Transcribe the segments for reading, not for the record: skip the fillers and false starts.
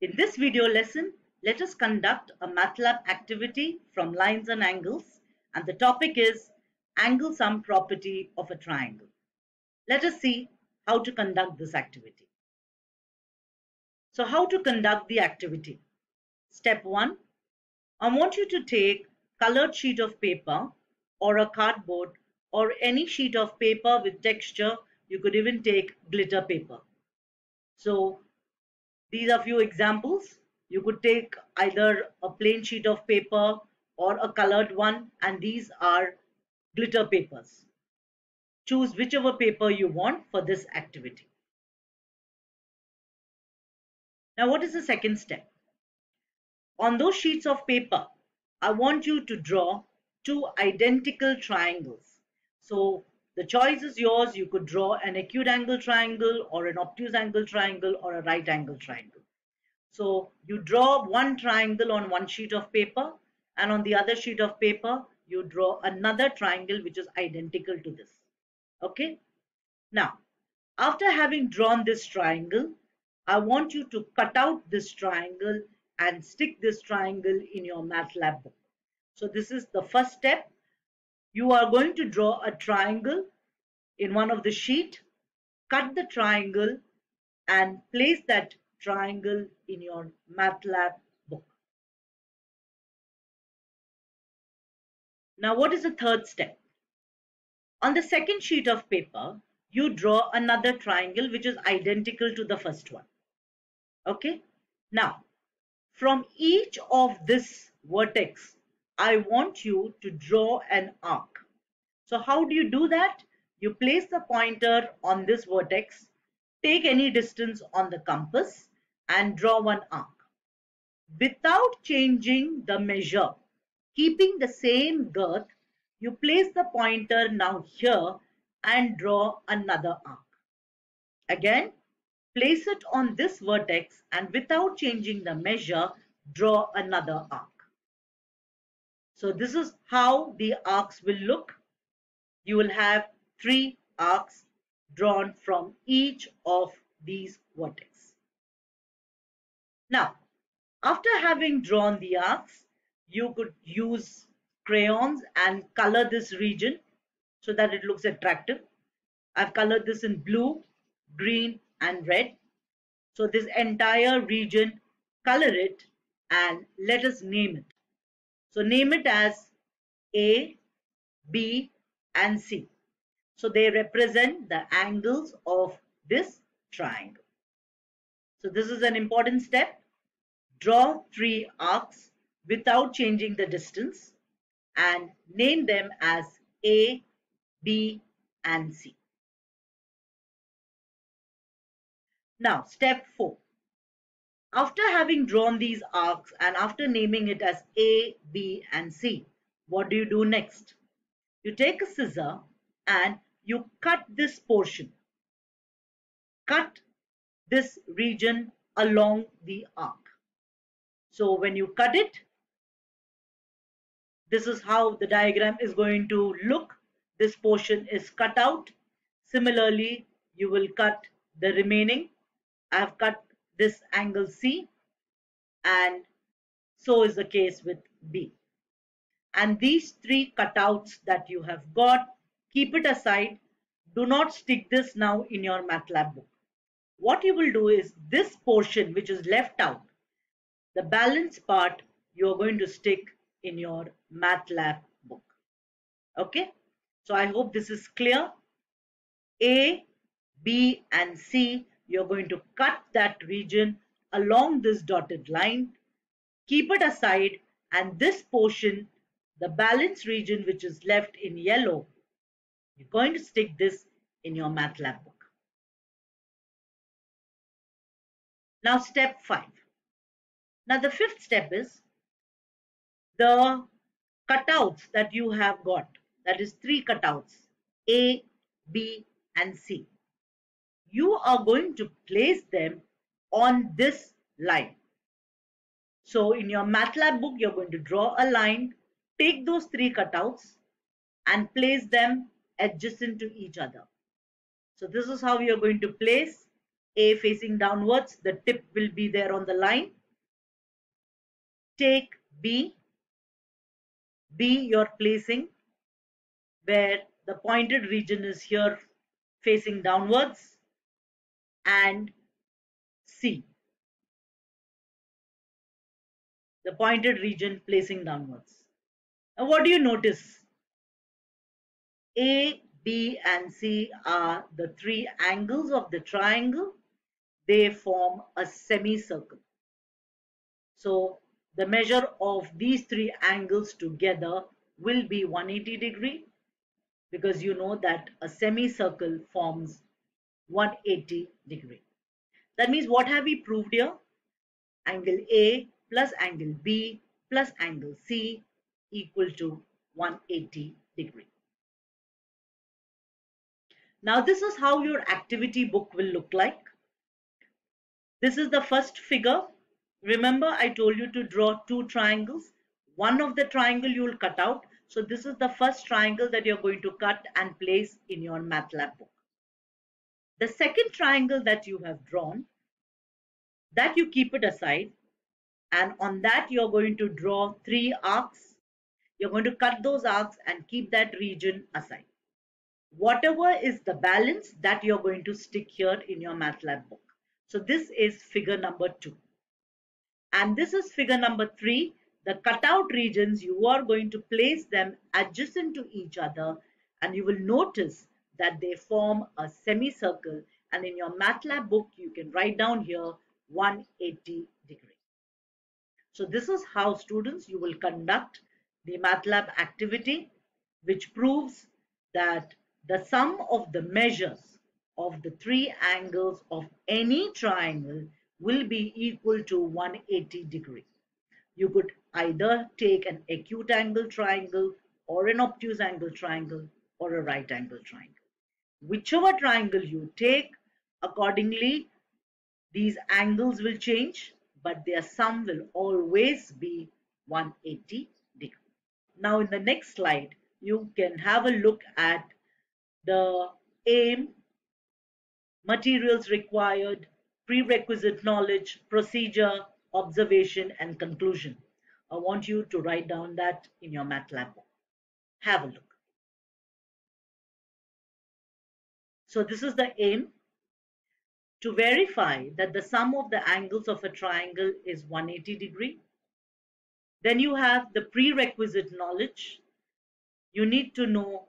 In this video lesson, let us conduct a MathLab activity from lines and angles, and the topic is angle sum property of a triangle. Let us see how to conduct this activity. So how to conduct the activity? Step 1. I want you to take colored sheet of paper or a cardboard or any sheet of paper with texture. You could even take glitter paper. So these are few examples. You could take either a plain sheet of paper or a colored one, and these are glitter papers. Choose whichever paper you want for this activity. Now, what is the second step? On those sheets of paper, I want you to draw two identical triangles. So the choice is yours. You could draw an acute angle triangle or an obtuse angle triangle or a right angle triangle. So you draw one triangle on one sheet of paper, and on the other sheet of paper, you draw another triangle which is identical to this. Okay. Now, after having drawn this triangle, I want you to cut out this triangle and stick this triangle in your MathLab book. So this is the first step. You are going to draw a triangle in one of the sheet, cut the triangle and place that triangle in your MathLab book. Now, what is the third step? On the second sheet of paper, you draw another triangle which is identical to the first one. Okay. Now, from each of this vertex, I want you to draw an arc. So how do you do that? You place the pointer on this vertex, take any distance on the compass and draw one arc. Without changing the measure, keeping the same girth, you place the pointer now here and draw another arc. Again, place it on this vertex and without changing the measure, draw another arc. So this is how the arcs will look. You will have 3 arcs drawn from each of these vertices. Now, after having drawn the arcs, you could use crayons and color this region so that it looks attractive. I've colored this in blue, green and red. So this entire region, color it and let us name it. So name it as A, B and C. So they represent the angles of this triangle. So this is an important step. Draw 3 arcs without changing the distance and name them as A, B and C. Now step 4. After having drawn these arcs and after naming it as A, B and C, what do you do next? You take a scissor and you cut this portion. Cut this region along the arc. So when you cut it, this is how the diagram is going to look. This portion is cut out. Similarly, you will cut the remaining. I have cut this angle C, and so is the case with B. And these 3 cutouts that you have got, keep it aside. Do not stick this now in your MathLab book. What you will do is this portion which is left out, the balance part, you are going to stick in your MathLab book. Okay, so I hope this is clear. A, B and C, you're going to cut that region along this dotted line, keep it aside, and this portion, the balance region which is left in yellow, you're going to stick this in your MathLab book. Now step 5. Now the 5th step is the cutouts that you have got, that is 3 cutouts, A, B and C. You are going to place them on this line. So in your MathLab book, you're going to draw a line, take those 3 cutouts and place them adjacent to each other. So this is how you're going to place A facing downwards, the tip will be there on the line. Take B. B you're placing where the pointed region is here facing downwards, and C, the pointed region placing downwards. Now what do you notice? A, B and C are the three angles of the triangle. They form a semicircle. So the measure of these three angles together will be 180 degree, because you know that a semicircle forms 180 degree. That means what have we proved here? Angle A plus angle B plus angle C equal to 180 degree. Now this is how your activity book will look like. This is the first figure. Remember, I told you to draw two triangles. One of the triangle you will cut out. So this is the first triangle that you're going to cut and place in your MathLab book. The second triangle that you have drawn, that you keep it aside, and on that you're going to draw three arcs. You're going to cut those arcs and keep that region aside. Whatever is the balance, that you're going to stick here in your MathLab book. So this is figure number 2. And this is figure number 3. The cutout regions, you are going to place them adjacent to each other, and you will notice that they form a semicircle, and in your MathLab book you can write down here 180 degree. So this is how, students, you will conduct the MathLab activity, which proves that the sum of the measures of the three angles of any triangle will be equal to 180 degree. You could either take an acute angle triangle or an obtuse angle triangle or a right angle triangle. Whichever triangle you take, accordingly these angles will change, but their sum will always be 180 degree. Now in the next slide, you can have a look at the aim, materials required, prerequisite knowledge, procedure, observation, and conclusion. I want you to write down that in your MathLab book. Have a look. So this is the aim. To verify that the sum of the angles of a triangle is 180 degree. Then you have the prerequisite knowledge. You need to know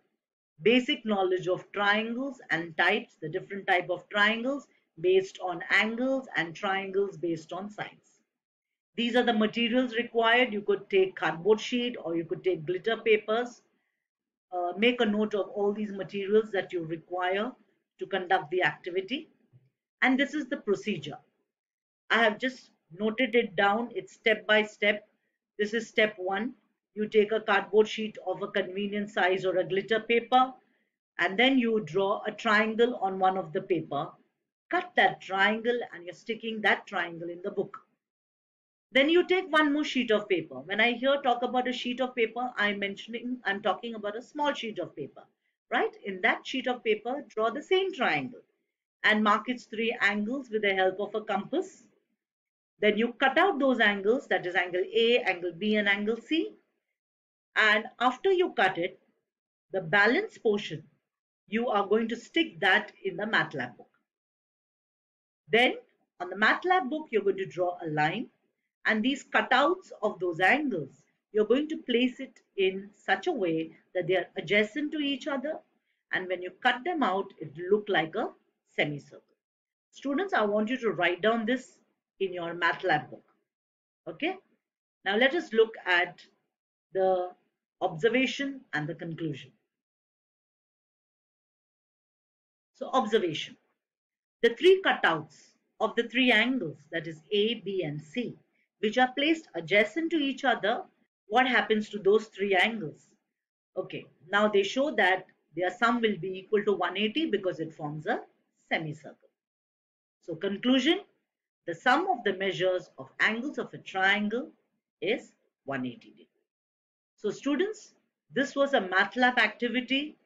basic knowledge of triangles and types, the different type of triangles based on angles and triangles based on sides. These are the materials required. You could take cardboard sheet or you could take glitter papers. Make a note of all these materials that you require to conduct the activity. And this is the procedure. I have just noted it down. It's step by step. This is step 1. You take a cardboard sheet of a convenient size or a glitter paper, and then you draw a triangle on one of the paper. Cut that triangle and you're sticking that triangle in the book. Then you take one more sheet of paper. When I here talk about a sheet of paper, I'm talking about a small sheet of paper, right? In that sheet of paper, draw the same triangle and mark its three angles with the help of a compass. Then you cut out those angles, that is angle A, angle B, and angle C. And after you cut it, the balance portion, you are going to stick that in the MathLab book. Then on the MathLab book, you're going to draw a line, and these cutouts of those angles, you're going to place it in such a way that they are adjacent to each other. And when you cut them out, it will look like a semicircle. Students, I want you to write down this in your MathLab book. Okay. Now let us look at the observation and the conclusion. So observation. The three cutouts of the three angles, that is A, B, and C, which are placed adjacent to each other, what happens to those three angles? Okay, now they show that their sum will be equal to 180 because it forms a semicircle. So conclusion, the sum of the measures of angles of a triangle is 180 degree. So students, this was a MathLab activity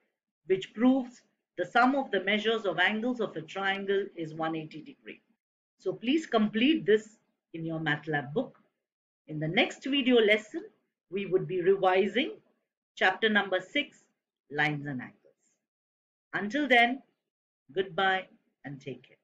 which proves The sum of the measures of angles of a triangle is 180 degrees. So please complete this in your MathLab book. In the next video lesson, we would be revising chapter number 6, Lines and Angles. Until then, goodbye and take care.